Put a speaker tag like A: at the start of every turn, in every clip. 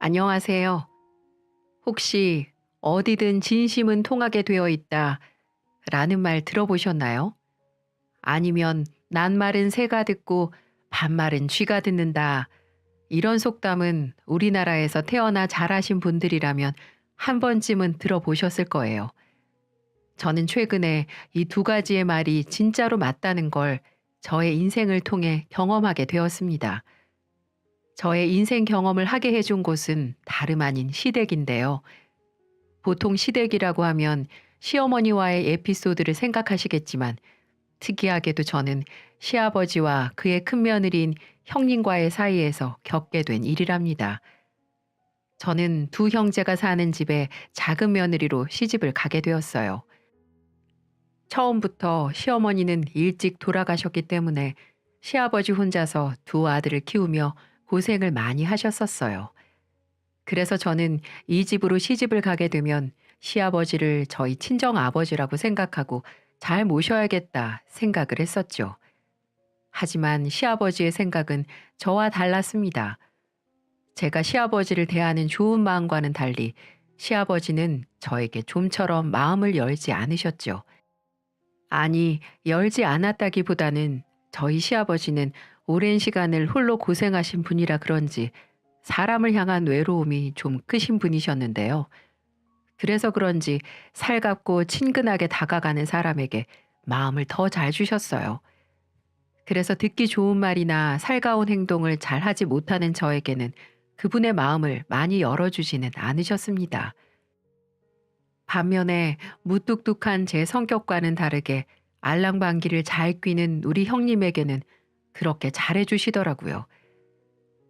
A: 안녕하세요. 혹시 어디든 진심은 통하게 되어 있다 라는 말 들어보셨나요? 아니면 낱말은 새가 듣고 반말은 쥐가 듣는다. 이런 속담은 우리나라에서 태어나 자라신 분들이라면 한 번쯤은 들어보셨을 거예요. 저는 최근에 이 두 가지의 말이 진짜로 맞다는 걸 저의 인생을 통해 경험하게 되었습니다. 저의 인생 경험을 하게 해준 곳은 다름 아닌 시댁인데요. 보통 시댁이라고 하면 시어머니와의 에피소드를 생각하시겠지만 특이하게도 저는 시아버지와 그의 큰며느리인 형님과의 사이에서 겪게 된 일이랍니다. 저는 두 형제가 사는 집에 작은 며느리로 시집을 가게 되었어요. 처음부터 시어머니는 일찍 돌아가셨기 때문에 시아버지 혼자서 두 아들을 키우며 고생을 많이 하셨었어요. 그래서 저는 이 집으로 시집을 가게 되면 시아버지를 저희 친정 아버지라고 생각하고 잘 모셔야겠다 생각을 했었죠. 하지만 시아버지의 생각은 저와 달랐습니다. 제가 시아버지를 대하는 좋은 마음과는 달리 시아버지는 저에게 좀처럼 마음을 열지 않으셨죠. 아니, 열지 않았다기보다는 저희 시아버지는 오랜 시간을 홀로 고생하신 분이라 그런지 사람을 향한 외로움이 좀 크신 분이셨는데요. 그래서 그런지 살갑고 친근하게 다가가는 사람에게 마음을 더 잘 주셨어요. 그래서 듣기 좋은 말이나 살가운 행동을 잘 하지 못하는 저에게는 그분의 마음을 많이 열어주지는 않으셨습니다. 반면에 무뚝뚝한 제 성격과는 다르게 알랑방귀를 잘 뀌는 우리 형님에게는 그렇게 잘해주시더라고요.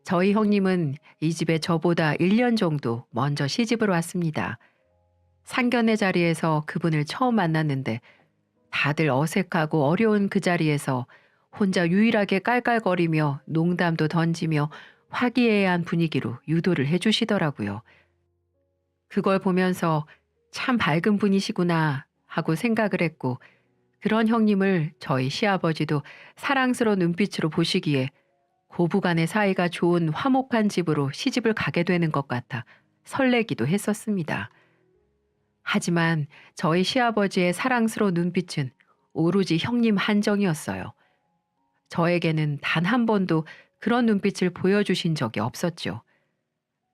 A: 저희 형님은 이 집에 저보다 1년 정도 먼저 시집을 왔습니다. 상견례 자리에서 그분을 처음 만났는데 다들 어색하고 어려운 그 자리에서 혼자 유일하게 깔깔거리며 농담도 던지며 화기애애한 분위기로 유도를 해주시더라고요. 그걸 보면서 참 밝은 분이시구나 하고 생각을 했고 그런 형님을 저희 시아버지도 사랑스러운 눈빛으로 보시기에 고부간의 사이가 좋은 화목한 집으로 시집을 가게 되는 것 같아 설레기도 했었습니다. 하지만 저희 시아버지의 사랑스러운 눈빛은 오로지 형님 한정이었어요. 저에게는 단 한 번도 그런 눈빛을 보여주신 적이 없었죠.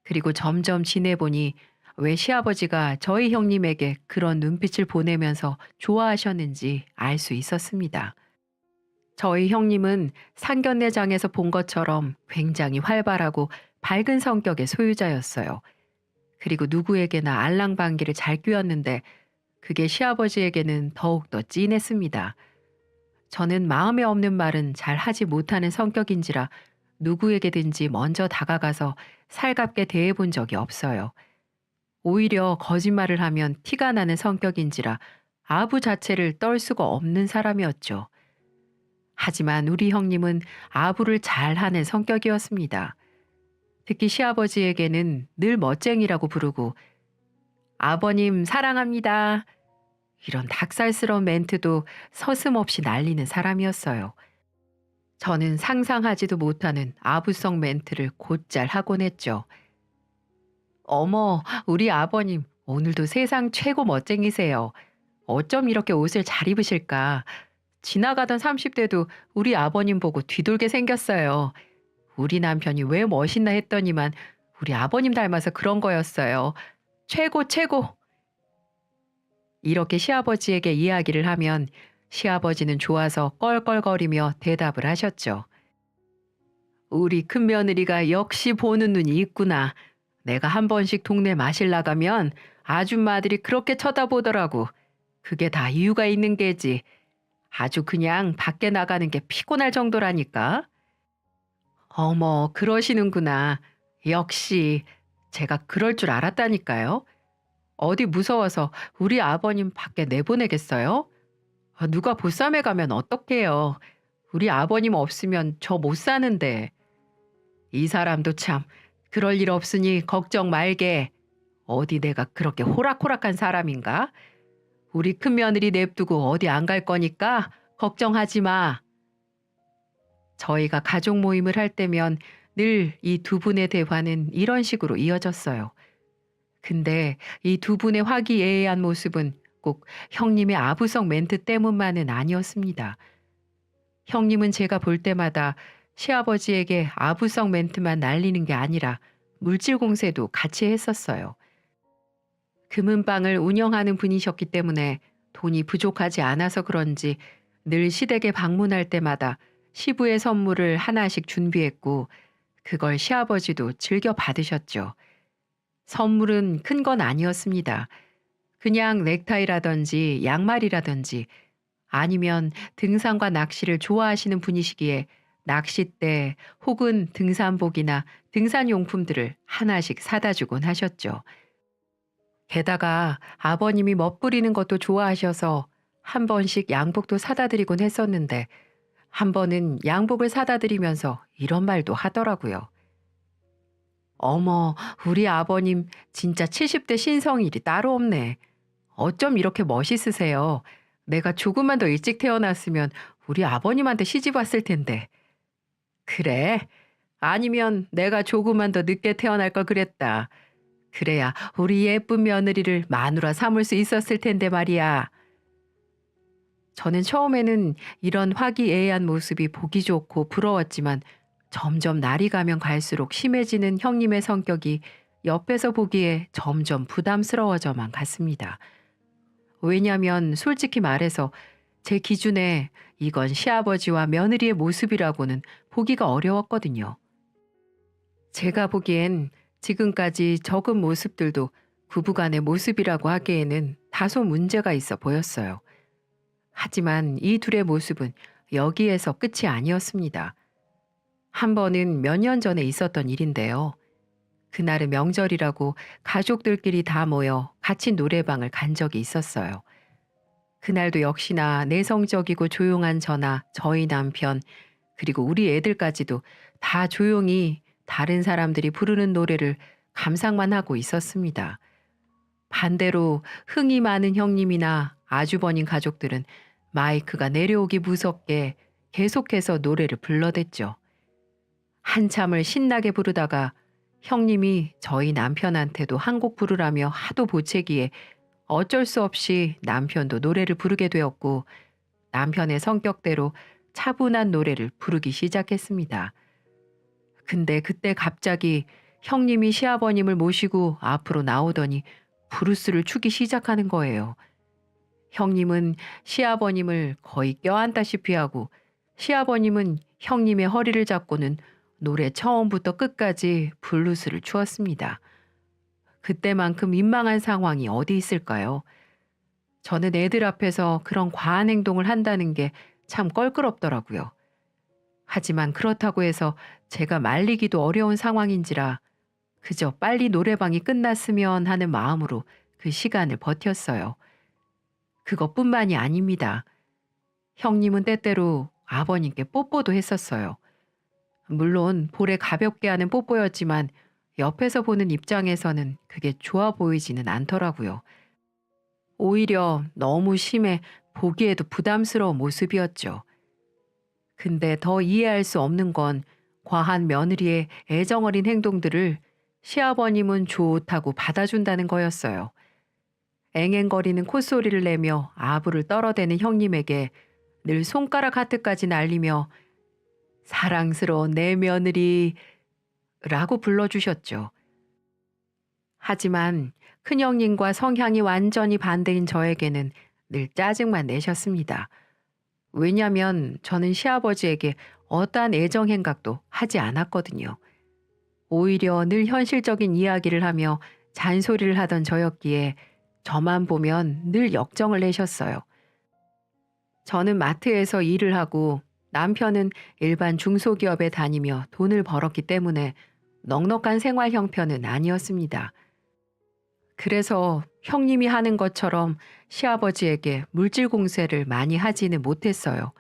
A: 그리고 점점 지내보니 왜 시아버지가 저희 형님에게 그런 눈빛을 보내면서 좋아하셨는지 알 수 있었습니다. 저희 형님은 상견례장에서 본 것처럼 굉장히 활발하고 밝은 성격의 소유자였어요. 그리고 누구에게나 알랑방귀를 잘 뀌었는데 그게 시아버지에게는 더욱더 찐했습니다. 저는 마음에 없는 말은 잘 하지 못하는 성격인지라 누구에게든지 먼저 다가가서 살갑게 대해본 적이 없어요. 오히려 거짓말을 하면 티가 나는 성격인지라 아부 자체를 떨 수가 없는 사람이었죠. 하지만 우리 형님은 아부를 잘하는 성격이었습니다. 특히 시아버지에게는 늘 멋쟁이라고 부르고 아버님 사랑합니다. 이런 닭살스러운 멘트도 서슴없이 날리는 사람이었어요. 저는 상상하지도 못하는 아부성 멘트를 곧잘 하곤 했죠. 어머, 우리 아버님 오늘도 세상 최고 멋쟁이세요. 어쩜 이렇게 옷을 잘 입으실까? 지나가던 30대도 우리 아버님 보고 뒤돌게 생겼어요. 우리 남편이 왜 멋있나 했더니만 우리 아버님 닮아서 그런 거였어요. 최고, 최고! 이렇게 시아버지에게 이야기를 하면 시아버지는 좋아서 껄껄거리며 대답을 하셨죠. 우리 큰며느리가 역시 보는 눈이 있구나. 내가 한 번씩 동네 마실 나가면 아줌마들이 그렇게 쳐다보더라고. 그게 다 이유가 있는 게지. 아주 그냥 밖에 나가는 게 피곤할 정도라니까. 어머, 그러시는구나. 역시 제가 그럴 줄 알았다니까요. 어디 무서워서 우리 아버님 밖에 내보내겠어요? 누가 보쌈에 가면 어떡해요. 우리 아버님 없으면 저 못 사는데. 이 사람도 참 그럴 일 없으니 걱정 말게. 어디 내가 그렇게 호락호락한 사람인가? 우리 큰며느리 냅두고 어디 안 갈 거니까 걱정하지 마. 저희가 가족 모임을 할 때면 늘 이 두 분의 대화는 이런 식으로 이어졌어요. 근데 이 두 분의 화기애애한 모습은 꼭 형님의 아부성 멘트 때문만은 아니었습니다. 형님은 제가 볼 때마다 시아버지에게 아부성 멘트만 날리는 게 아니라 물질 공세도 같이 했었어요. 금은방을 운영하는 분이셨기 때문에 돈이 부족하지 않아서 그런지 늘 시댁에 방문할 때마다 시부의 선물을 하나씩 준비했고 그걸 시아버지도 즐겨 받으셨죠. 선물은 큰 건 아니었습니다. 그냥 넥타이라든지 양말이라든지 아니면 등산과 낚시를 좋아하시는 분이시기에 낚싯대 혹은 등산복이나 등산용품들을 하나씩 사다 주곤 하셨죠. 게다가 아버님이 멋부리는 것도 좋아하셔서 한 번씩 양복도 사다 드리곤 했었는데 한 번은 양복을 사다 드리면서 이런 말도 하더라고요. 어머, 우리 아버님 진짜 70대 신성일이 따로 없네. 어쩜 이렇게 멋있으세요. 내가 조금만 더 일찍 태어났으면 우리 아버님한테 시집 왔을 텐데. 그래? 아니면 내가 조금만 더 늦게 태어날 걸 그랬다. 그래야 우리 예쁜 며느리를 마누라 삼을 수 있었을 텐데 말이야. 저는 처음에는 이런 화기애애한 모습이 보기 좋고 부러웠지만 점점 날이 가면 갈수록 심해지는 형님의 성격이 옆에서 보기에 점점 부담스러워져만 갔습니다. 왜냐면 솔직히 말해서 제 기준에 이건 시아버지와 며느리의 모습이라고는 보기가 어려웠거든요. 제가 보기엔 지금까지 적은 모습들도 부부간의 모습이라고 하기에는 다소 문제가 있어 보였어요. 하지만 이 둘의 모습은 여기에서 끝이 아니었습니다. 한 번은 몇 년 전에 있었던 일인데요. 그날은 명절이라고 가족들끼리 다 모여 같이 노래방을 간 적이 있었어요. 그날도 역시나 내성적이고 조용한 저나 저희 남편, 그리고 우리 애들까지도 다 조용히 다른 사람들이 부르는 노래를 감상만 하고 있었습니다. 반대로 흥이 많은 형님이나 아주버님 가족들은 마이크가 내려오기 무섭게 계속해서 노래를 불러댔죠. 한참을 신나게 부르다가 형님이 저희 남편한테도 한 곡 부르라며 하도 보채기에 어쩔 수 없이 남편도 노래를 부르게 되었고 남편의 성격대로 차분한 노래를 부르기 시작했습니다. 근데 그때 갑자기 형님이 시아버님을 모시고 앞으로 나오더니 브루스를 추기 시작하는 거예요. 형님은 시아버님을 거의 껴안다시피 하고 시아버님은 형님의 허리를 잡고는 노래 처음부터 끝까지 블루스를 추었습니다. 그때만큼 민망한 상황이 어디 있을까요? 저는 애들 앞에서 그런 과한 행동을 한다는 게 참 껄끄럽더라고요. 하지만 그렇다고 해서 제가 말리기도 어려운 상황인지라 그저 빨리 노래방이 끝났으면 하는 마음으로 그 시간을 버텼어요. 그것뿐만이 아닙니다. 형님은 때때로 아버님께 뽀뽀도 했었어요. 물론 볼에 가볍게 하는 뽀뽀였지만 옆에서 보는 입장에서는 그게 좋아 보이지는 않더라고요. 오히려 너무 심해 보기에도 부담스러운 모습이었죠. 근데 더 이해할 수 없는 건 과한 며느리의 애정어린 행동들을 시아버님은 좋다고 받아준다는 거였어요. 앵앵거리는 콧소리를 내며 아부를 떨어대는 형님에게 늘 손가락 하트까지 날리며 사랑스러운 내 며느리 라고 불러주셨죠. 하지만 큰형님과 성향이 완전히 반대인 저에게는 늘 짜증만 내셨습니다. 왜냐면 저는 시아버지에게 어떠한 애정 행각도 하지 않았거든요. 오히려 늘 현실적인 이야기를 하며 잔소리를 하던 저였기에 저만 보면 늘 역정을 내셨어요. 저는 마트에서 일을 하고 남편은 일반 중소기업에 다니며 돈을 벌었기 때문에 넉넉한 생활 형편은 아니었습니다. 그래서 형님이 하는 것처럼 시아버지에게 물질 공세를 많이 하지는 못했어요.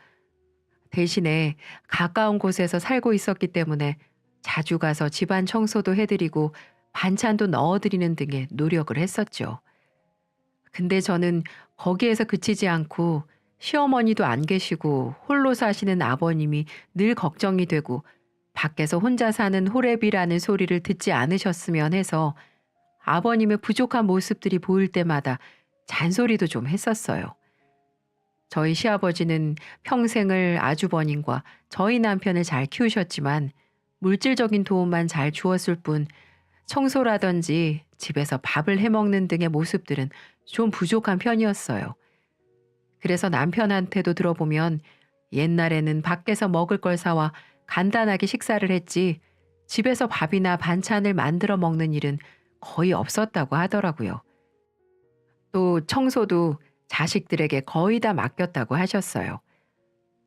A: 대신에 가까운 곳에서 살고 있었기 때문에 자주 가서 집안 청소도 해드리고 반찬도 넣어드리는 등의 노력을 했었죠. 근데 저는 거기에서 그치지 않고 시어머니도 안 계시고 홀로 사시는 아버님이 늘 걱정이 되고 밖에서 혼자 사는 호랩이라는 소리를 듣지 않으셨으면 해서 아버님의 부족한 모습들이 보일 때마다 잔소리도 좀 했었어요. 저희 시아버지는 평생을 아주버님과 저희 남편을 잘 키우셨지만 물질적인 도움만 잘 주었을 뿐 청소라든지 집에서 밥을 해먹는 등의 모습들은 좀 부족한 편이었어요. 그래서 남편한테도 들어보면 옛날에는 밖에서 먹을 걸 사와 간단하게 식사를 했지 집에서 밥이나 반찬을 만들어 먹는 일은 거의 없었다고 하더라고요. 또 청소도 자식들에게 거의 다 맡겼다고 하셨어요.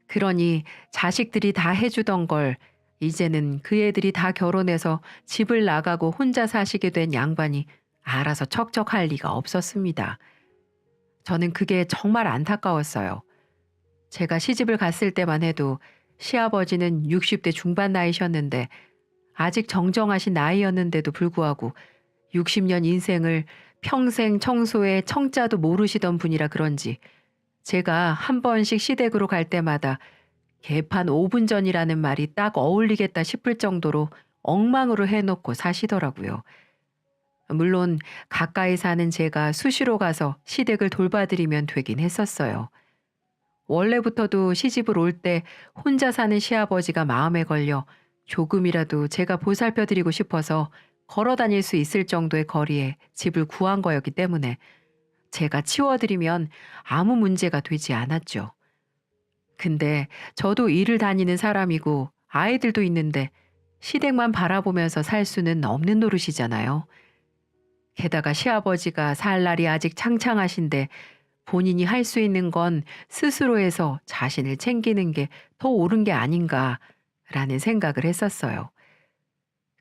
A: 그러니 자식들이 다 해주던 걸 이제는 그 애들이 다 결혼해서 집을 나가고 혼자 사시게 된 양반이 알아서 척척할 리가 없었습니다. 저는 그게 정말 안타까웠어요. 제가 시집을 갔을 때만 해도 시아버지는 60대 중반 나이셨는데 아직 정정하신 나이였는데도 불구하고 60년 인생을 평생 청소에 청자도 모르시던 분이라 그런지 제가 한 번씩 시댁으로 갈 때마다 개판 5분 전이라는 말이 딱 어울리겠다 싶을 정도로 엉망으로 해놓고 사시더라고요. 물론 가까이 사는 제가 수시로 가서 시댁을 돌봐드리면 되긴 했었어요. 원래부터도 시집을 올 때 혼자 사는 시아버지가 마음에 걸려 조금이라도 제가 보살펴드리고 싶어서 걸어 다닐 수 있을 정도의 거리에 집을 구한 거였기 때문에 제가 치워드리면 아무 문제가 되지 않았죠. 근데 저도 일을 다니는 사람이고 아이들도 있는데 시댁만 바라보면서 살 수는 없는 노릇이잖아요. 게다가 시아버지가 살 날이 아직 창창하신데 본인이 할 수 있는 건 스스로 해서 자신을 챙기는 게 더 옳은 게 아닌가라는 생각을 했었어요.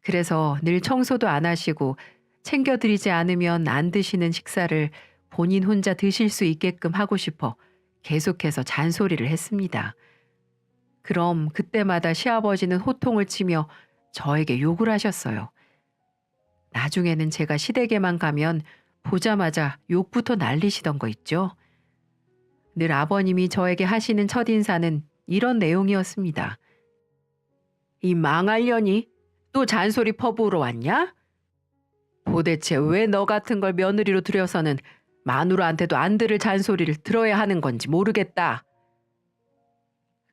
A: 그래서 늘 청소도 안 하시고 챙겨드리지 않으면 안 드시는 식사를 본인 혼자 드실 수 있게끔 하고 싶어 계속해서 잔소리를 했습니다. 그럼 그때마다 시아버지는 호통을 치며 저에게 욕을 하셨어요. 나중에는 제가 시댁에만 가면 보자마자 욕부터 날리시던 거 있죠. 늘 아버님이 저에게 하시는 첫인사는 이런 내용이었습니다. 이 망할 년이 또 잔소리 퍼부으러 왔냐? 도대체 왜 너 같은 걸 며느리로 들여서는 마누라한테도 안 들을 잔소리를 들어야 하는 건지 모르겠다.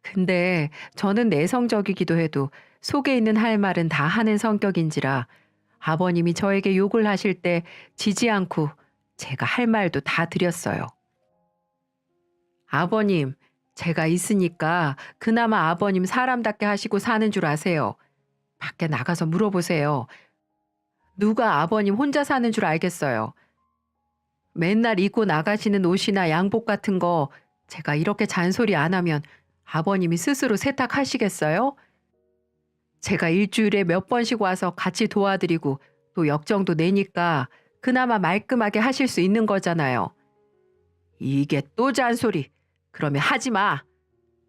A: 근데 저는 내성적이기도 해도 속에 있는 할 말은 다 하는 성격인지라 아버님이 저에게 욕을 하실 때 지지 않고 제가 할 말도 다 드렸어요. 아버님, 제가 있으니까 그나마 아버님 사람답게 하시고 사는 줄 아세요. 밖에 나가서 물어보세요. 누가 아버님 혼자 사는 줄 알겠어요. 맨날 입고 나가시는 옷이나 양복 같은 거 제가 이렇게 잔소리 안 하면 아버님이 스스로 세탁하시겠어요? 제가 일주일에 몇 번씩 와서 같이 도와드리고 또 역정도 내니까 그나마 말끔하게 하실 수 있는 거잖아요. 이게 또 잔소리. 그러면 하지 마.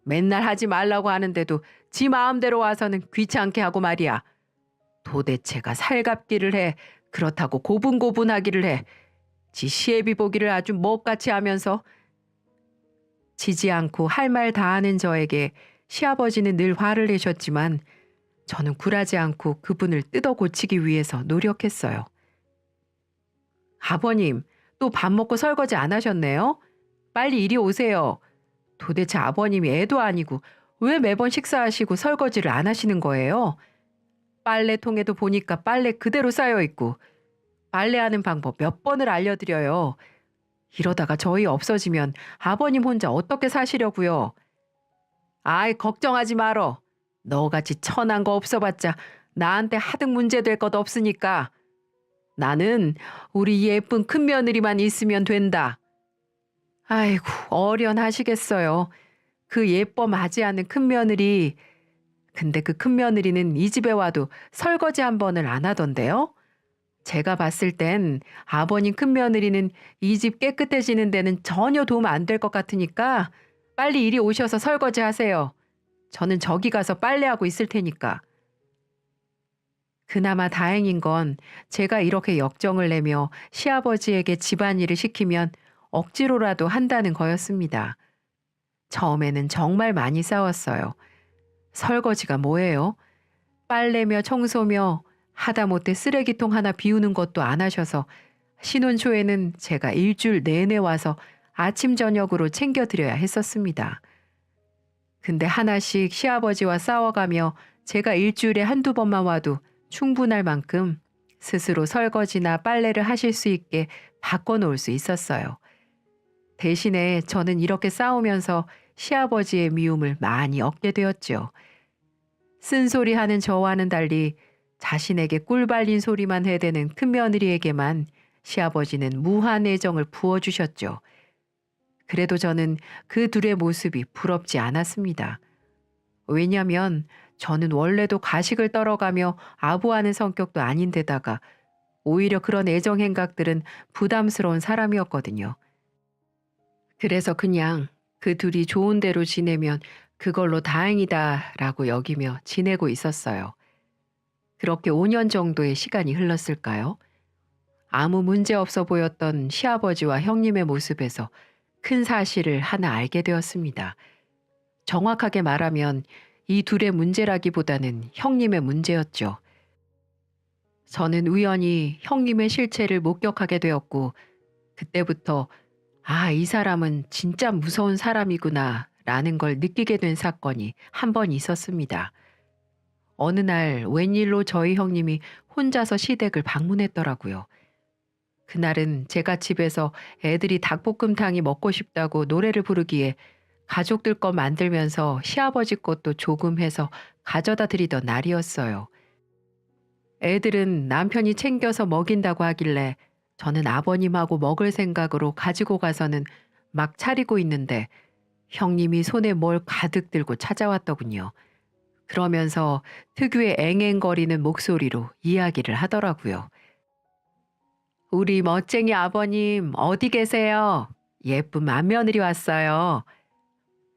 A: 맨날 하지 말라고 하는데도 지 마음대로 와서는 귀찮게 하고 말이야. 도대체가 살갑기를 해. 그렇다고 고분고분하기를 해. 지 시애비 보기를 아주 먹같이 하면서 지지 않고 할 말 다 하는 저에게 시아버지는 늘 화를 내셨지만 저는 굴하지 않고 그분을 뜯어 고치기 위해서 노력했어요. 아버님, 또 밥 먹고 설거지 안 하셨네요? 빨리 이리 오세요. 도대체 아버님이 애도 아니고 왜 매번 식사하시고 설거지를 안 하시는 거예요? 빨래통에도 보니까 빨래 그대로 쌓여 있고 빨래하는 방법 몇 번을 알려드려요. 이러다가 저희 없어지면 아버님 혼자 어떻게 사시려고요? 아이 걱정하지 말어. 너같이 천한 거 없어봤자 나한테 하등 문제 될 것 없으니까. 나는 우리 예쁜 큰며느리만 있으면 된다. 아이고 어련하시겠어요. 그 예뻐 맞이 않는 큰며느리. 근데 그 큰며느리는 이 집에 와도 설거지 한 번을 안 하던데요. 제가 봤을 땐 아버님 큰며느리는 이 집 깨끗해지는 데는 전혀 도움 안 될 것 같으니까 빨리 이리 오셔서 설거지 하세요. 저는 저기 가서 빨래하고 있을 테니까. 그나마 다행인 건 제가 이렇게 역정을 내며 시아버지에게 집안일을 시키면 억지로라도 한다는 거였습니다. 처음에는 정말 많이 싸웠어요. 설거지가 뭐예요? 빨래며 청소며 하다못해 쓰레기통 하나 비우는 것도 안 하셔서 신혼 초에는 제가 일주일 내내 와서 아침 저녁으로 챙겨드려야 했었습니다. 근데 하나씩 시아버지와 싸워가며 제가 일주일에 한두 번만 와도 충분할 만큼 스스로 설거지나 빨래를 하실 수 있게 바꿔놓을 수 있었어요. 대신에 저는 이렇게 싸우면서 시아버지의 미움을 많이 얻게 되었죠. 쓴소리 하는 저와는 달리 자신에게 꿀 발린 소리만 해대는 큰며느리에게만 시아버지는 무한 애정을 부어주셨죠. 그래도 저는 그 둘의 모습이 부럽지 않았습니다. 왜냐면 저는 원래도 가식을 떨어가며 아부하는 성격도 아닌데다가 오히려 그런 애정 행각들은 부담스러운 사람이었거든요. 그래서 그냥 그 둘이 좋은 대로 지내면 그걸로 다행이다라고 여기며 지내고 있었어요. 그렇게 5년 정도의 시간이 흘렀을까요? 아무 문제 없어 보였던 시아버지와 형님의 모습에서 큰 사실을 하나 알게 되었습니다. 정확하게 말하면 이 둘의 문제라기보다는 형님의 문제였죠. 저는 우연히 형님의 실체를 목격하게 되었고 그때부터 이 사람은 진짜 무서운 사람이구나 라는 걸 느끼게 된 사건이 한 번 있었습니다. 어느 날 웬일로 저희 형님이 혼자서 시댁을 방문했더라고요. 그날은 제가 집에서 애들이 닭볶음탕이 먹고 싶다고 노래를 부르기에 가족들 거 만들면서 시아버지 것도 조금 해서 가져다 드리던 날이었어요. 애들은 남편이 챙겨서 먹인다고 하길래 저는 아버님하고 먹을 생각으로 가지고 가서는 막 차리고 있는데 형님이 손에 뭘 가득 들고 찾아왔더군요. 그러면서 특유의 앵앵거리는 목소리로 이야기를 하더라고요. 우리 멋쟁이 아버님 어디 계세요? 예쁜 맏며느리 왔어요.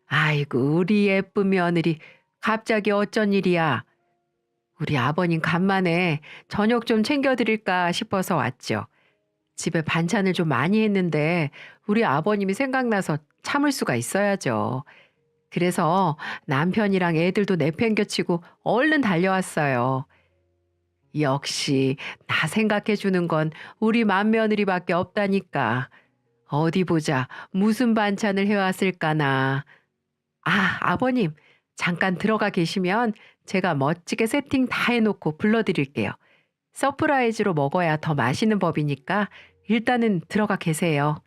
A: 아이고 우리 예쁜 며느리 갑자기 어쩐 일이야? 우리 아버님 간만에 저녁 좀 챙겨드릴까 싶어서 왔죠. 집에 반찬을 좀 많이 했는데 우리 아버님이 생각나서 참을 수가 있어야죠. 그래서 남편이랑 애들도 내팽겨치고 얼른 달려왔어요. 역시 나 생각해 주는 건 우리 맏며느리밖에 없다니까. 어디 보자. 무슨 반찬을 해왔을까나. 아버님, 잠깐 들어가 계시면 제가 멋지게 세팅 다 해놓고 불러드릴게요. 서프라이즈로 먹어야 더 맛있는 법이니까 일단은 들어가 계세요.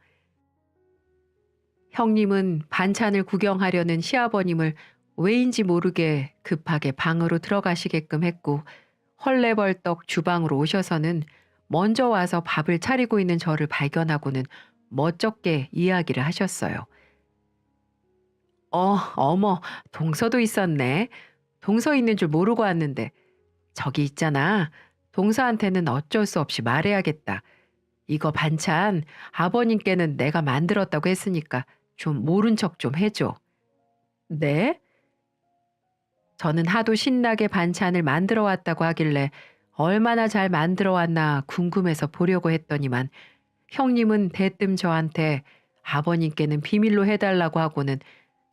A: 형님은 반찬을 구경하려는 시아버님을 왜인지 모르게 급하게 방으로 들어가시게끔 했고 헐레벌떡 주방으로 오셔서는 먼저 와서 밥을 차리고 있는 저를 발견하고는 멋쩍게 이야기를 하셨어요. 어머, 동서도 있었네. 동서 있는 줄 모르고 왔는데 저기 있잖아. 동서한테는 어쩔 수 없이 말해야겠다. 이거 반찬 아버님께는 내가 만들었다고 했으니까 좀 모른 척 좀 해줘. 네? 저는 하도 신나게 반찬을 만들어 왔다고 하길래 얼마나 잘 만들어 왔나 궁금해서 보려고 했더니만 형님은 대뜸 저한테 아버님께는 비밀로 해달라고 하고는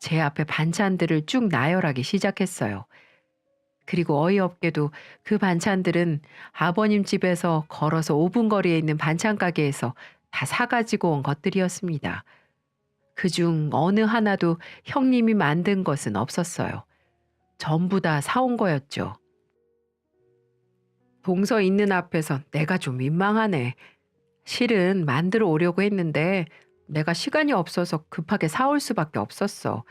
A: 제 앞에 반찬들을 쭉 나열하기 시작했어요. 그리고 어이없게도 그 반찬들은 아버님 집에서 걸어서 5분 거리에 있는 반찬 가게에서 다 사가지고 온 것들이었습니다. 그중 어느 하나도 형님이 만든 것은 없었어요. 전부 다 사온 거였죠. 동서 있는 앞에서 내가 좀 민망하네. 실은 만들어 오려고 했는데 내가 시간이 없어서 급하게 사올 수밖에 없었어.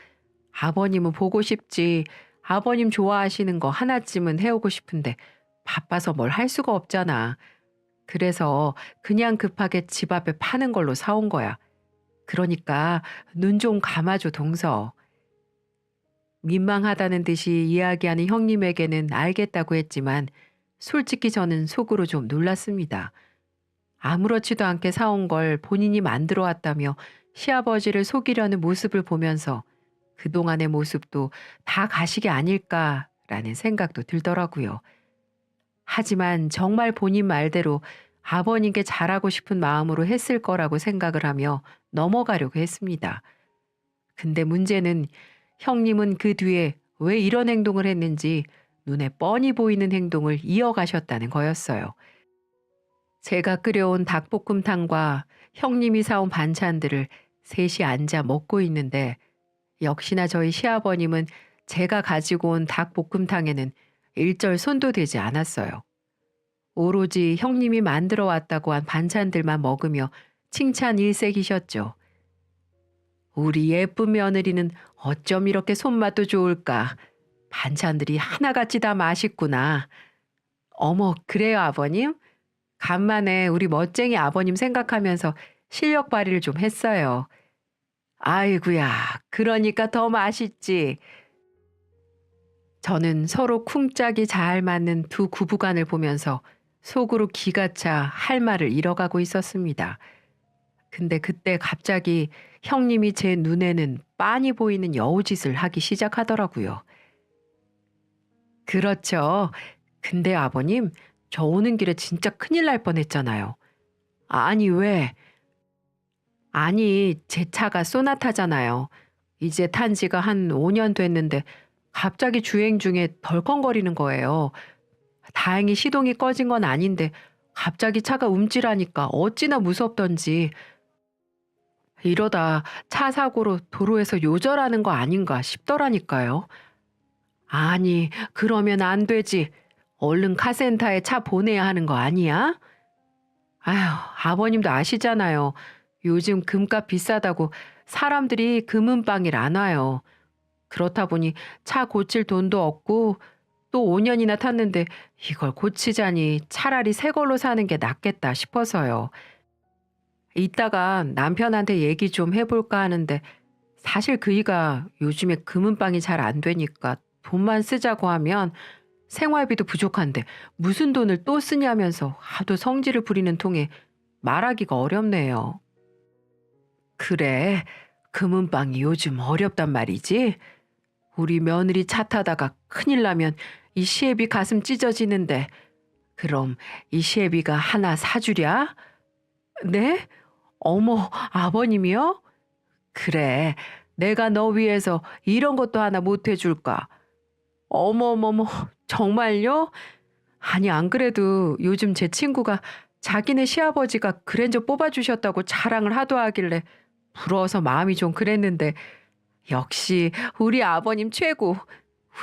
A: 아버님은 보고 싶지. 아버님 좋아하시는 거 하나쯤은 해오고 싶은데 바빠서 뭘 할 수가 없잖아. 그래서 그냥 급하게 집 앞에 파는 걸로 사온 거야. 그러니까 눈 좀 감아줘 동서. 민망하다는 듯이 이야기하는 형님에게는 알겠다고 했지만 솔직히 저는 속으로 좀 놀랐습니다. 아무렇지도 않게 사온 걸 본인이 만들어 왔다며 시아버지를 속이려는 모습을 보면서 그동안의 모습도 다 가식이 아닐까라는 생각도 들더라고요. 하지만 정말 본인 말대로 아버님께 잘하고 싶은 마음으로 했을 거라고 생각을 하며 넘어가려고 했습니다. 근데 문제는 형님은 그 뒤에 왜 이런 행동을 했는지 눈에 뻔히 보이는 행동을 이어가셨다는 거였어요. 제가 끓여온 닭볶음탕과 형님이 사온 반찬들을 셋이 앉아 먹고 있는데 역시나 저희 시아버님은 제가 가지고 온 닭볶음탕에는 일절 손도 대지 않았어요. 오로지 형님이 만들어 왔다고 한 반찬들만 먹으며 칭찬 일색이셨죠. 우리 예쁜 며느리는 어쩜 이렇게 손맛도 좋을까. 반찬들이 하나같이 다 맛있구나. 어머, 그래요, 아버님? 간만에 우리 멋쟁이 아버님 생각하면서 실력 발휘를 좀 했어요. 아이구야, 그러니까 더 맛있지. 저는 서로 쿵짝이 잘 맞는 두 부부간을 보면서 속으로 기가 차 할 말을 잃어가고 있었습니다. 근데 그때 갑자기 형님이 제 눈에는 빤히 보이는 여우짓을 하기 시작하더라고요. 그렇죠. 근데 아버님, 저 오는 길에 진짜 큰일 날 뻔했잖아요. 아니, 왜? 아니, 제 차가 쏘나타잖아요. 이제 탄 지가 한 5년 됐는데 갑자기 주행 중에 덜컹거리는 거예요. 다행히 시동이 꺼진 건 아닌데 갑자기 차가 움찔하니까 어찌나 무섭던지 이러다 차 사고로 도로에서 요절하는 거 아닌가 싶더라니까요. 아니, 그러면 안 되지. 얼른 카센터에 차 보내야 하는 거 아니야? 아휴, 아버님도 아시잖아요. 요즘 금값 비싸다고 사람들이 금은방일 안 와요. 그렇다 보니 차 고칠 돈도 없고 또 5년이나 탔는데 이걸 고치자니 차라리 새 걸로 사는 게 낫겠다 싶어서요. 이따가 남편한테 얘기 좀 해볼까 하는데 사실 그이가 요즘에 금은방이 잘 안 되니까 돈만 쓰자고 하면 생활비도 부족한데 무슨 돈을 또 쓰냐면서 하도 성질을 부리는 통에 말하기가 어렵네요. 그래, 금은방이 요즘 어렵단 말이지. 우리 며느리 차 타다가 큰일 나면 이 시애비 가슴 찢어지는데 그럼 이 시애비가 하나 사주랴? 네? 어머, 아버님이요? 그래, 내가 너 위해서 이런 것도 하나 못 해줄까? 어머머머, 정말요? 아니, 안 그래도 요즘 제 친구가 자기네 시아버지가 그랜저 뽑아주셨다고 자랑을 하도 하길래 부러워서 마음이 좀 그랬는데 역시 우리 아버님 최고.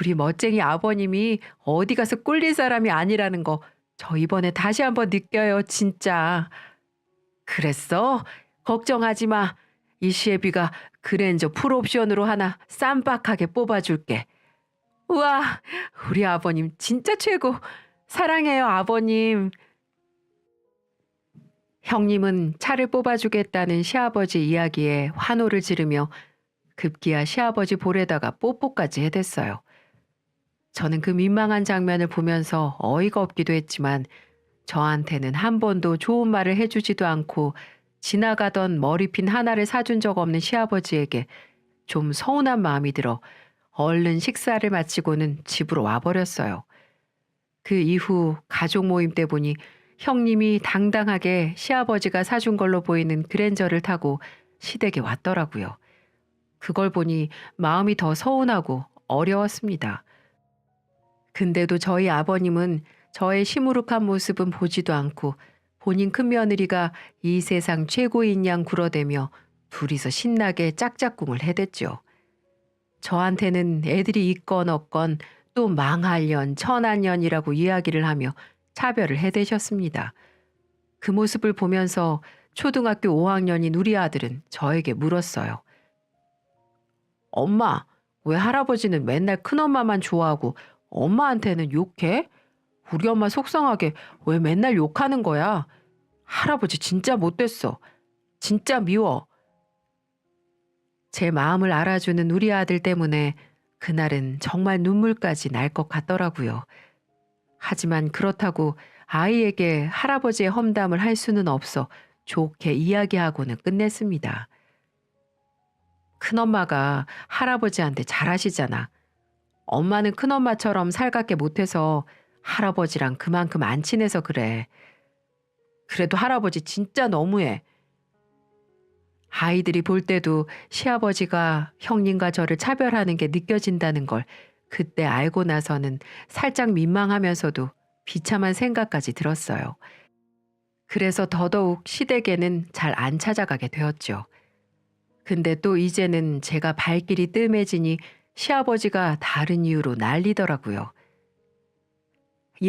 A: 우리 멋쟁이 아버님이 어디 가서 꿀릴 사람이 아니라는 거 저 이번에 다시 한번 느껴요, 진짜. 그랬어? 걱정하지 마. 이 시애비가 그랜저 풀옵션으로 하나 쌈박하게 뽑아줄게. 우와, 우리 아버님 진짜 최고. 사랑해요, 아버님. 형님은 차를 뽑아주겠다는 시아버지 이야기에 환호를 지르며 급기야 시아버지 볼에다가 뽀뽀까지 해댔어요. 저는 그 민망한 장면을 보면서 어이가 없기도 했지만 저한테는 한 번도 좋은 말을 해주지도 않고 지나가던 머리핀 하나를 사준 적 없는 시아버지에게 좀 서운한 마음이 들어 얼른 식사를 마치고는 집으로 와버렸어요. 그 이후 가족 모임 때 보니 형님이 당당하게 시아버지가 사준 걸로 보이는 그랜저를 타고 시댁에 왔더라고요. 그걸 보니 마음이 더 서운하고 어려웠습니다. 근데도 저희 아버님은 저의 시무룩한 모습은 보지도 않고 본인 큰며느리가 이 세상 최고인 양 굴어대며 둘이서 신나게 짝짝꿍을 해댔죠. 저한테는 애들이 있건 없건 또 망할년, 천한년이라고 이야기를 하며 차별을 해대셨습니다. 그 모습을 보면서 초등학교 5학년인 우리 아들은 저에게 물었어요. 엄마, 왜 할아버지는 맨날 큰엄마만 좋아하고 엄마한테는 욕해? 우리 엄마 속상하게 왜 맨날 욕하는 거야? 할아버지 진짜 못됐어. 진짜 미워. 제 마음을 알아주는 우리 아들 때문에 그날은 정말 눈물까지 날 것 같더라고요. 하지만 그렇다고 아이에게 할아버지의 험담을 할 수는 없어 좋게 이야기하고는 끝냈습니다. 큰엄마가 할아버지한테 잘하시잖아. 엄마는 큰엄마처럼 살갑게 못해서 할아버지랑 그만큼 안 친해서 그래. 그래도 할아버지 진짜 너무해. 아이들이 볼 때도 시아버지가 형님과 저를 차별하는 게 느껴진다는 걸 그때 알고 나서는 살짝 민망하면서도 비참한 생각까지 들었어요. 그래서 더더욱 시댁에는 잘 안 찾아가게 되었죠. 근데 또 이제는 제가 발길이 뜸해지니 시아버지가 다른 이유로 난리더라고요.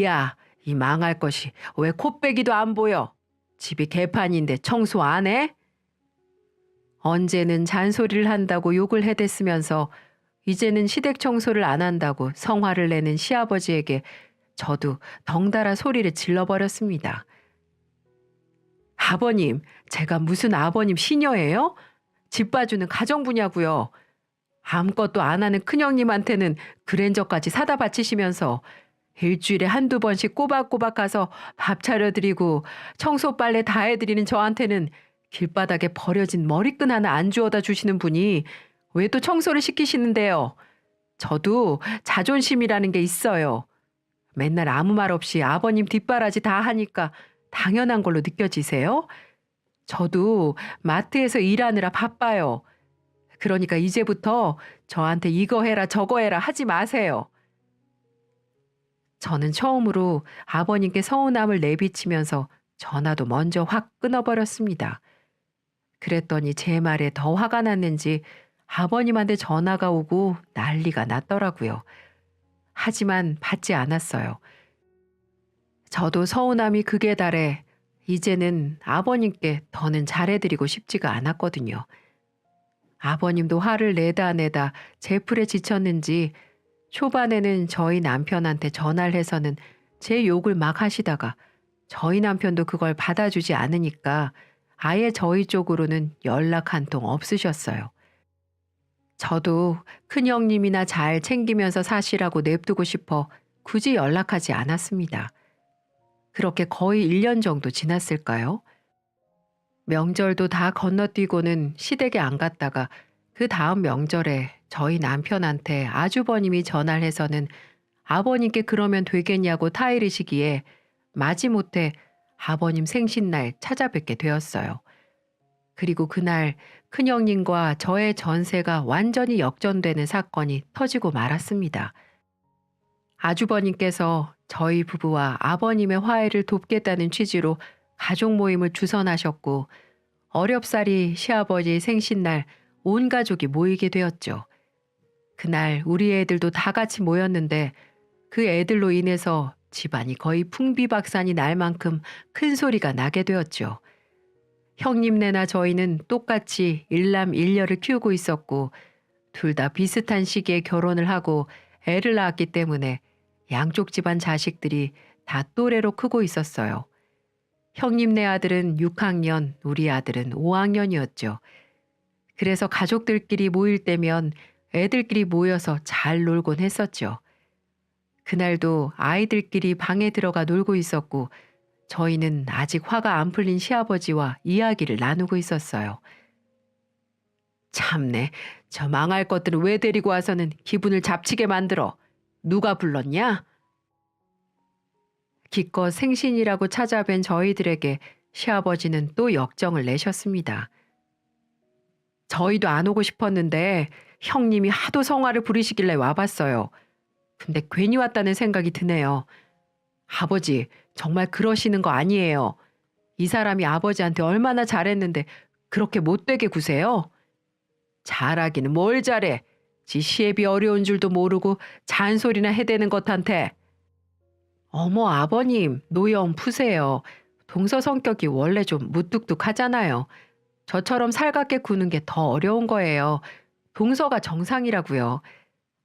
A: 야, 이 망할 것이 왜 콧배기도 안 보여? 집이 개판인데 청소 안 해? 언제는 잔소리를 한다고 욕을 해댔으면서 이제는 시댁 청소를 안 한다고 성화를 내는 시아버지에게 저도 덩달아 소리를 질러버렸습니다. 아버님, 제가 무슨 아버님 시녀예요? 집 봐주는 가정부냐고요. 아무것도 안 하는 큰형님한테는 그랜저까지 사다 바치시면서 일주일에 한두 번씩 꼬박꼬박 가서 밥 차려드리고 청소 빨래 다 해드리는 저한테는 길바닥에 버려진 머리끈 하나 안 주워다 주시는 분이 왜 또 청소를 시키시는데요? 저도 자존심이라는 게 있어요. 맨날 아무 말 없이 아버님 뒷바라지 다 하니까 당연한 걸로 느껴지세요? 저도 마트에서 일하느라 바빠요. 그러니까 이제부터 저한테 이거 해라 저거 해라 하지 마세요. 저는 처음으로 아버님께 서운함을 내비치면서 전화도 먼저 확 끊어버렸습니다. 그랬더니 제 말에 더 화가 났는지 아버님한테 전화가 오고 난리가 났더라고요. 하지만 받지 않았어요. 저도 서운함이 극에 달해 이제는 아버님께 더는 잘해드리고 싶지가 않았거든요. 아버님도 화를 내다 제 풀에 지쳤는지 초반에는 저희 남편한테 전화를 해서는 제 욕을 막 하시다가 저희 남편도 그걸 받아주지 않으니까 아예 저희 쪽으로는 연락 한 통 없으셨어요. 저도 큰형님이나 잘 챙기면서 사시라고 냅두고 싶어 굳이 연락하지 않았습니다. 그렇게 거의 1년 정도 지났을까요? 명절도 다 건너뛰고는 시댁에 안 갔다가 그 다음 명절에 저희 남편한테 아주버님이 전화를 해서는 아버님께 그러면 되겠냐고 타이르시기에 마지못해 아버님 생신날 찾아뵙게 되었어요. 그리고 그날 큰형님과 저의 전세가 완전히 역전되는 사건이 터지고 말았습니다. 아주버님께서 저희 부부와 아버님의 화해를 돕겠다는 취지로 가족 모임을 주선하셨고 어렵사리 시아버지 생신날 온 가족이 모이게 되었죠. 그날 우리 애들도 다 같이 모였는데 그 애들로 인해서 집안이 거의 풍비박산이 날 만큼 큰 소리가 나게 되었죠. 형님네나 저희는 똑같이 일남 일녀를 키우고 있었고 둘 다 비슷한 시기에 결혼을 하고 애를 낳았기 때문에 양쪽 집안 자식들이 다 또래로 크고 있었어요. 형님네 아들은 6학년, 우리 아들은 5학년이었죠. 그래서 가족들끼리 모일 때면 애들끼리 모여서 잘 놀곤 했었죠. 그날도 아이들끼리 방에 들어가 놀고 있었고 저희는 아직 화가 안 풀린 시아버지와 이야기를 나누고 있었어요. 참내, 저 망할 것들을 왜 데리고 와서는 기분을 잡치게 만들어. 누가 불렀냐? 기껏 생신이라고 찾아뵌 저희들에게 시아버지는 또 역정을 내셨습니다. 저희도 안 오고 싶었는데 형님이 하도 성화를 부리시길래 와봤어요. 근데 괜히 왔다는 생각이 드네요. 아버지, 정말 그러시는 거 아니에요. 이 사람이 아버지한테 얼마나 잘했는데 그렇게 못되게 구세요? 잘하기는 뭘 잘해. 지 시애비 어려운 줄도 모르고 잔소리나 해대는 것한테. 어머 아버님, 노여움 푸세요. 동서 성격이 원래 좀 무뚝뚝하잖아요. 저처럼 살갑게 구는 게 더 어려운 거예요. 동서가 정상이라고요.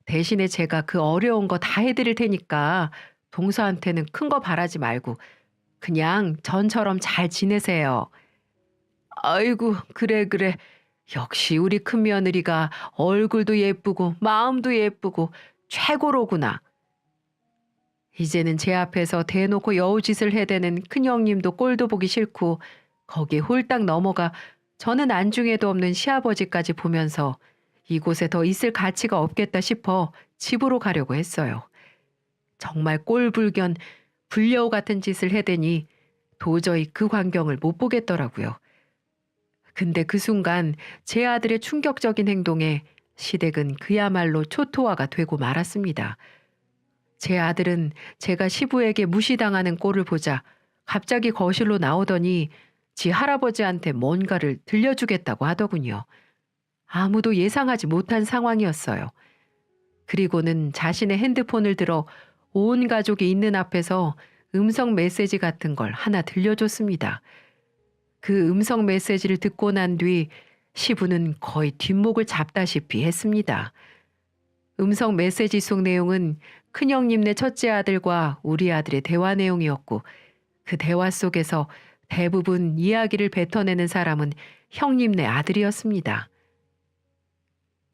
A: 대신에 제가 그 어려운 거 다 해드릴 테니까 동서한테는 큰 거 바라지 말고 그냥 전처럼 잘 지내세요. 아이고 그래. 역시 우리 큰며느리가 얼굴도 예쁘고 마음도 예쁘고 최고로구나. 이제는 제 앞에서 대놓고 여우짓을 해대는 큰형님도 꼴도 보기 싫고 거기에 홀딱 넘어가 저는 안중에도 없는 시아버지까지 보면서 이곳에 더 있을 가치가 없겠다 싶어 집으로 가려고 했어요. 정말 꼴불견 불려우 같은 짓을 해대니 도저히 그 광경을 못 보겠더라고요. 근데 그 순간 제 아들의 충격적인 행동에 시댁은 그야말로 초토화가 되고 말았습니다. 제 아들은 제가 시부에게 무시당하는 꼴을 보자 갑자기 거실로 나오더니 지 할아버지한테 뭔가를 들려주겠다고 하더군요. 아무도 예상하지 못한 상황이었어요. 그리고는 자신의 핸드폰을 들어 온 가족이 있는 앞에서 음성 메시지 같은 걸 하나 들려줬습니다. 그 음성 메시지를 듣고 난 뒤 시부는 거의 뒷목을 잡다시피 했습니다. 음성 메시지 속 내용은 큰형님네 첫째 아들과 우리 아들의 대화 내용이었고, 그 대화 속에서 대부분 이야기를 뱉어내는 사람은 형님네 아들이었습니다.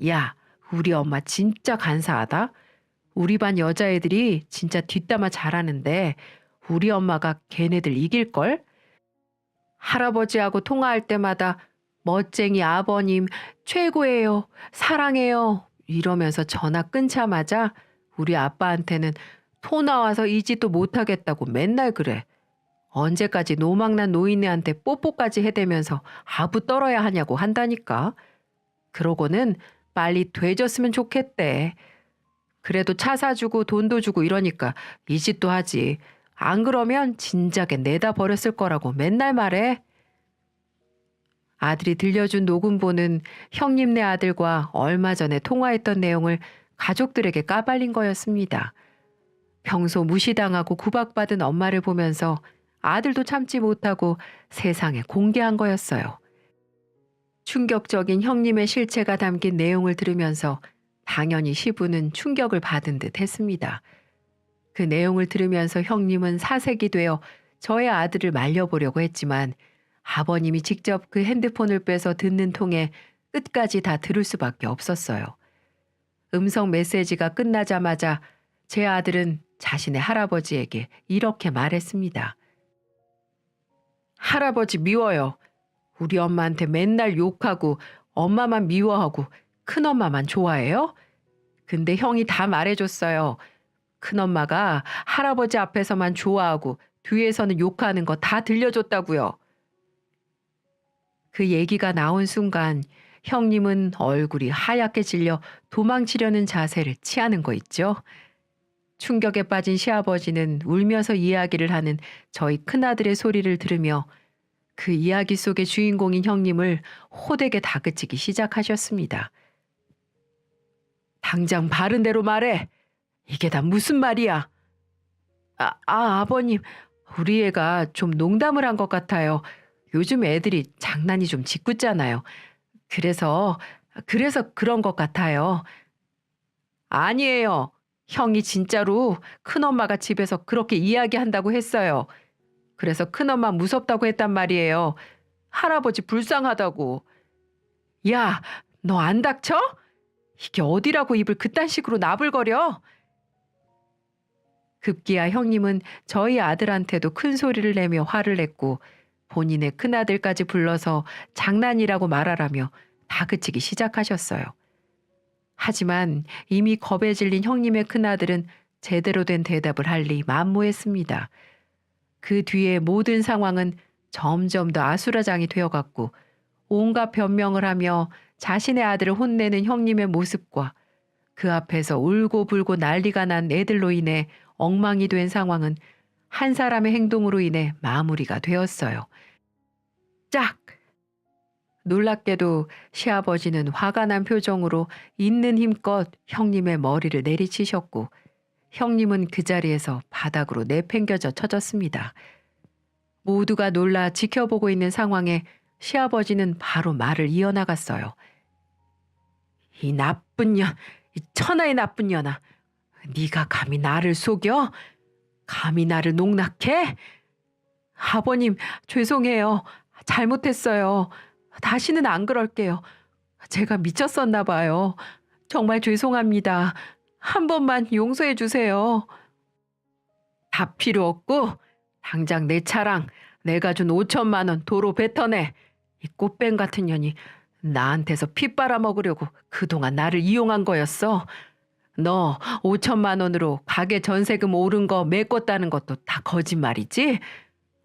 A: 야, 우리 엄마 진짜 간사하다. 우리 반 여자애들이 진짜 뒷담화 잘하는데 우리 엄마가 걔네들 이길걸? 할아버지하고 통화할 때마다 멋쟁이 아버님 최고예요. 사랑해요. 이러면서 전화 끊자마자 우리 아빠한테는 토 나와서 이짓도 못하겠다고 맨날 그래. 언제까지 노망난 노인네한테 뽀뽀까지 해대면서 아부 떨어야 하냐고 한다니까. 그러고는 빨리 돼졌으면 좋겠대. 그래도 차 사주고 돈도 주고 이러니까 이 짓도 하지. 안 그러면 진작에 내다 버렸을 거라고 맨날 말해. 아들이 들려준 녹음본은 형님네 아들과 얼마 전에 통화했던 내용을 가족들에게 까발린 거였습니다. 평소 무시당하고 구박받은 엄마를 보면서 아들도 참지 못하고 세상에 공개한 거였어요. 충격적인 형님의 실체가 담긴 내용을 들으면서 당연히 시부는 충격을 받은 듯 했습니다. 그 내용을 들으면서 형님은 사색이 되어 저의 아들을 말려보려고 했지만 아버님이 직접 그 핸드폰을 빼서 듣는 통에 끝까지 다 들을 수밖에 없었어요. 음성 메시지가 끝나자마자 제 아들은 자신의 할아버지에게 이렇게 말했습니다. 할아버지 미워요. 우리 엄마한테 맨날 욕하고 엄마만 미워하고 큰엄마만 좋아해요? 근데 형이 다 말해줬어요. 큰엄마가 할아버지 앞에서만 좋아하고 뒤에서는 욕하는 거 다 들려줬다고요. 그 얘기가 나온 순간 형님은 얼굴이 하얗게 질려 도망치려는 자세를 취하는 거 있죠. 충격에 빠진 시아버지는 울면서 이야기를 하는 저희 큰아들의 소리를 들으며 그 이야기 속의 주인공인 형님을 호되게 다그치기 시작하셨습니다. 당장 바른 대로 말해. 이게 다 무슨 말이야? 아버님, 우리 애가 좀 농담을 한 것 같아요. 요즘 애들이 장난이 좀 짓궂잖아요. 그래서 그런 것 같아요. 아니에요. 형이 진짜로 큰엄마가 집에서 그렇게 이야기한다고 했어요. 그래서 큰엄마 무섭다고 했단 말이에요. 할아버지 불쌍하다고. 야, 너 안 닥쳐? 이게 어디라고 입을 그딴 식으로 나불거려? 급기야 형님은 저희 아들한테도 큰 소리를 내며 화를 냈고 본인의 큰아들까지 불러서 장난이라고 말하라며 다그치기 시작하셨어요. 하지만 이미 겁에 질린 형님의 큰아들은 제대로 된 대답을 할 리 만무했습니다. 그 뒤에 모든 상황은 점점 더 아수라장이 되어갔고 온갖 변명을 하며 자신의 아들을 혼내는 형님의 모습과 그 앞에서 울고불고 난리가 난 애들로 인해 엉망이 된 상황은 한 사람의 행동으로 인해 마무리가 되었어요. 짝! 놀랍게도 시아버지는 화가 난 표정으로 있는 힘껏 형님의 머리를 내리치셨고 형님은 그 자리에서 바닥으로 내팽겨져 쳐졌습니다. 모두가 놀라 지켜보고 있는 상황에 시아버지는 바로 말을 이어나갔어요. 이 나쁜 년, 이 천하의 나쁜 년아. 네가 감히 나를 속여? 감히 나를 농락해? 아버님, 죄송해요. 잘못했어요. 다시는 안 그럴게요. 제가 미쳤었나 봐요. 정말 죄송합니다. 한 번만 용서해 주세요. 다 필요 없고 당장 내 차랑 내가 준 5천만 원 도로 뱉어내. 이 꽃뱀 같은 년이 나한테서 피 빨아먹으려고 그동안 나를 이용한 거였어. 너 5천만 원으로 가게 전세금 오른 거 메꿨다는 것도 다 거짓말이지?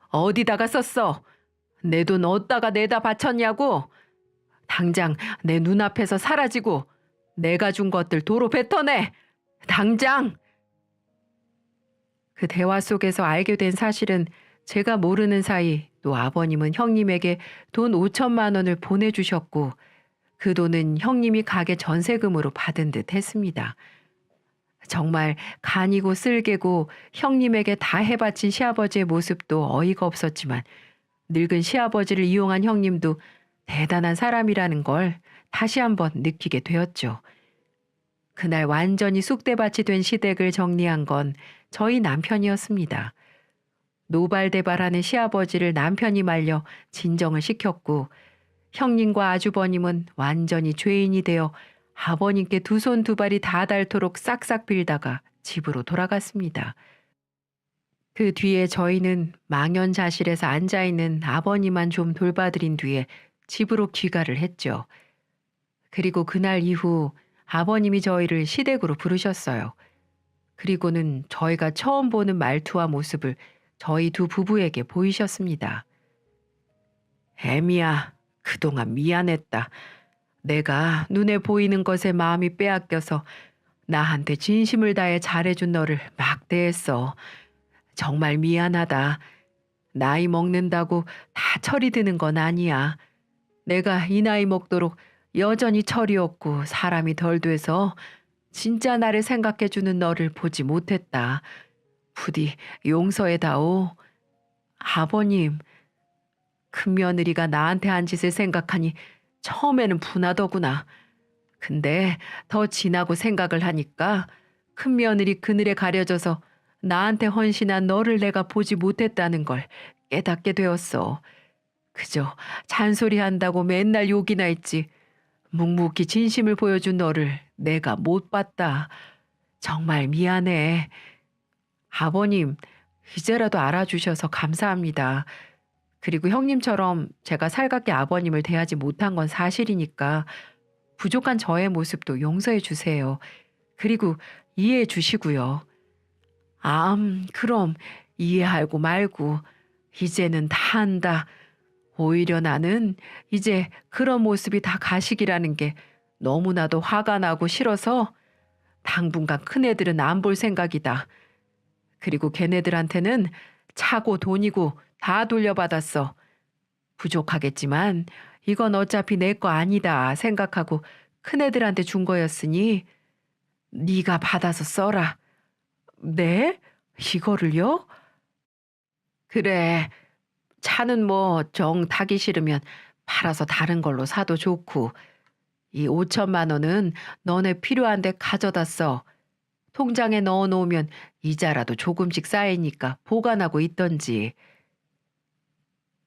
A: 어디다가 썼어? 내 돈 어디다가 내다 바쳤냐고? 당장 내 눈앞에서 사라지고 내가 준 것들 도로 뱉어내! 당장! 그 대화 속에서 알게 된 사실은 제가 모르는 사이 또 아버님은 형님에게 돈 5천만 원을 보내주셨고 그 돈은 형님이 가게 전세금으로 받은 듯 했습니다. 정말 간이고 쓸개고 형님에게 다 해바친 시아버지의 모습도 어이가 없었지만 늙은 시아버지를 이용한 형님도 대단한 사람이라는 걸 다시 한번 느끼게 되었죠. 그날 완전히 쑥대밭이 된 시댁을 정리한 건 저희 남편이었습니다. 노발대발하는 시아버지를 남편이 말려 진정을 시켰고 형님과 아주버님은 완전히 죄인이 되어 아버님께 두 손 두 발이 다 닳도록 싹싹 빌다가 집으로 돌아갔습니다. 그 뒤에 저희는 망연자실해서 앉아있는 아버님만 좀 돌봐드린 뒤에 집으로 귀가를 했죠. 그리고 그날 이후 아버님이 저희를 시댁으로 부르셨어요. 그리고는 저희가 처음 보는 말투와 모습을 저희 두 부부에게 보이셨습니다. 애미야, 그동안 미안했다. 내가 눈에 보이는 것에 마음이 빼앗겨서 나한테 진심을 다해 잘해준 너를 막대했어. 정말 미안하다. 나이 먹는다고 다 철이 드는 건 아니야. 내가 이 나이 먹도록 여전히 철이 없고 사람이 덜 돼서 진짜 나를 생각해주는 너를 보지 못했다. 부디 용서해다오. 아버님, 큰며느리가 나한테 한 짓을 생각하니 처음에는 분하더구나. 근데 더 지나고 생각을 하니까 큰며느리 그늘에 가려져서 나한테 헌신한 너를 내가 보지 못했다는 걸 깨닫게 되었어. 그저 잔소리한다고 맨날 욕이나 했지. 묵묵히 진심을 보여준 너를 내가 못 봤다. 정말 미안해. 아버님, 이제라도 알아주셔서 감사합니다. 그리고 형님처럼 제가 살갑게 아버님을 대하지 못한 건 사실이니까 부족한 저의 모습도 용서해 주세요. 그리고 이해해 주시고요. 그럼 이해하고 말고 이제는 다 안다. 오히려 나는 이제 그런 모습이 다 가식이라는 게 너무나도 화가 나고 싫어서 당분간 큰애들은 안 볼 생각이다. 그리고 걔네들한테는 차고 돈이고 다 돌려받았어. 부족하겠지만 이건 어차피 내 거 아니다 생각하고 큰애들한테 준 거였으니 네가 받아서 써라. 네? 이거를요? 그래. 차는 뭐 정 타기 싫으면 팔아서 다른 걸로 사도 좋고 이 5천만 원은 너네 필요한데 가져다 써. 통장에 넣어놓으면 이자라도 조금씩 쌓이니까 보관하고 있던지.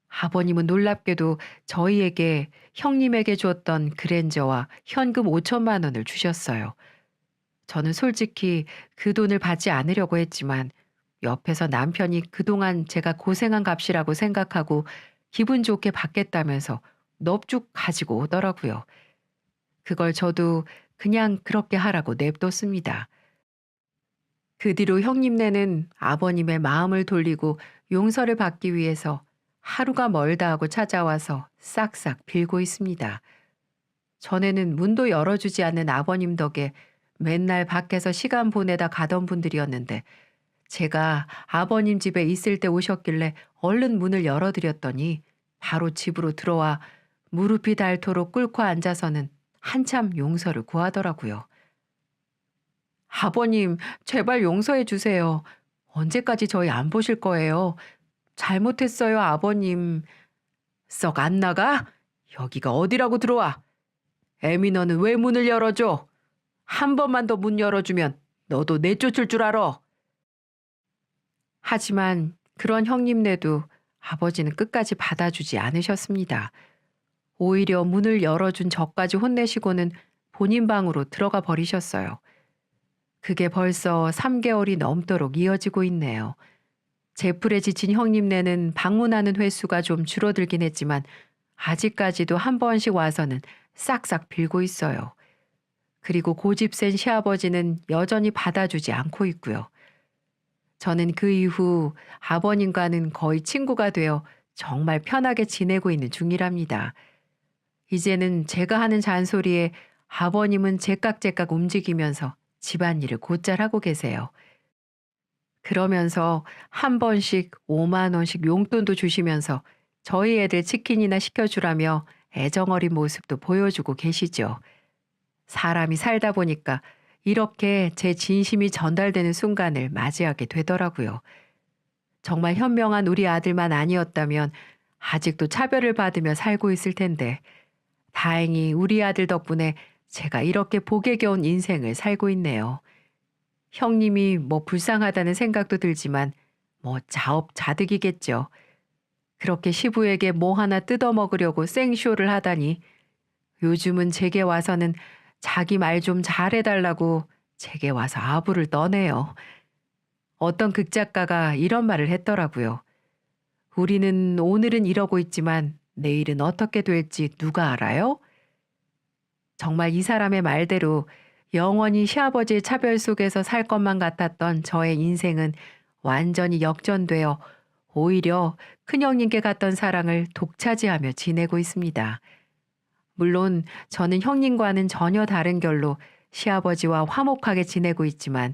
A: 아버님은 놀랍게도 저희에게 형님에게 줬던 그랜저와 현금 5천만 원을 주셨어요. 저는 솔직히 그 돈을 받지 않으려고 했지만 옆에서 남편이 그동안 제가 고생한 값이라고 생각하고 기분 좋게 받겠다면서 넙죽 가지고 오더라고요. 그걸 저도 그냥 그렇게 하라고 냅뒀습니다. 그 뒤로 형님네는 아버님의 마음을 돌리고 용서를 받기 위해서 하루가 멀다 하고 찾아와서 싹싹 빌고 있습니다. 전에는 문도 열어주지 않는 아버님 덕에 맨날 밖에서 시간 보내다 가던 분들이었는데 제가 아버님 집에 있을 때 오셨길래 얼른 문을 열어드렸더니 바로 집으로 들어와 무릎이 닳도록 꿇고 앉아서는 한참 용서를 구하더라고요. 아버님, 제발 용서해 주세요. 언제까지 저희 안 보실 거예요? 잘못했어요, 아버님. 썩 안 나가? 여기가 어디라고 들어와? 애미 너는 왜 문을 열어줘? 한 번만 더 문 열어주면 너도 내쫓을 줄 알아. 하지만 그런 형님네도 아버지는 끝까지 받아주지 않으셨습니다. 오히려 문을 열어준 저까지 혼내시고는 본인 방으로 들어가 버리셨어요. 그게 벌써 3개월이 넘도록 이어지고 있네요. 제풀에 지친 형님네는 방문하는 횟수가 좀 줄어들긴 했지만 아직까지도 한 번씩 와서는 싹싹 빌고 있어요. 그리고 고집센 시아버지는 여전히 받아주지 않고 있고요. 저는 그 이후 아버님과는 거의 친구가 되어 정말 편하게 지내고 있는 중이랍니다. 이제는 제가 하는 잔소리에 아버님은 제깍제깍 움직이면서 집안일을 곧잘 하고 계세요. 그러면서 한 번씩 5만 원씩 용돈도 주시면서 저희 애들 치킨이나 시켜주라며 애정어린 모습도 보여주고 계시죠. 사람이 살다 보니까 이렇게 제 진심이 전달되는 순간을 맞이하게 되더라고요. 정말 현명한 우리 아들만 아니었다면 아직도 차별을 받으며 살고 있을 텐데 다행히 우리 아들 덕분에 제가 이렇게 복에 겨운 인생을 살고 있네요. 형님이 뭐 불쌍하다는 생각도 들지만 뭐 자업자득이겠죠. 그렇게 시부에게 뭐 하나 뜯어먹으려고 생쇼를 하다니 요즘은 제게 와서는 자기 말 좀 잘해달라고 제게 와서 아부를 떠네요. 어떤 극작가가 이런 말을 했더라고요. 우리는 오늘은 이러고 있지만 내일은 어떻게 될지 누가 알아요? 정말 이 사람의 말대로 영원히 시아버지의 차별 속에서 살 것만 같았던 저의 인생은 완전히 역전되어 오히려 큰형님께 갔던 사랑을 독차지하며 지내고 있습니다. 물론 저는 형님과는 전혀 다른 결로 시아버지와 화목하게 지내고 있지만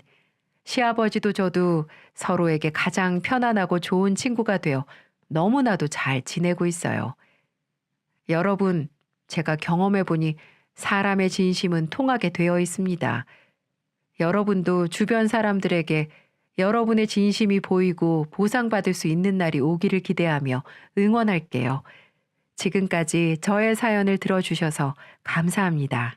A: 시아버지도 저도 서로에게 가장 편안하고 좋은 친구가 되어 너무나도 잘 지내고 있어요. 여러분, 제가 경험해 보니 사람의 진심은 통하게 되어 있습니다. 여러분도 주변 사람들에게 여러분의 진심이 보이고 보상받을 수 있는 날이 오기를 기대하며 응원할게요. 지금까지 저의 사연을 들어주셔서 감사합니다.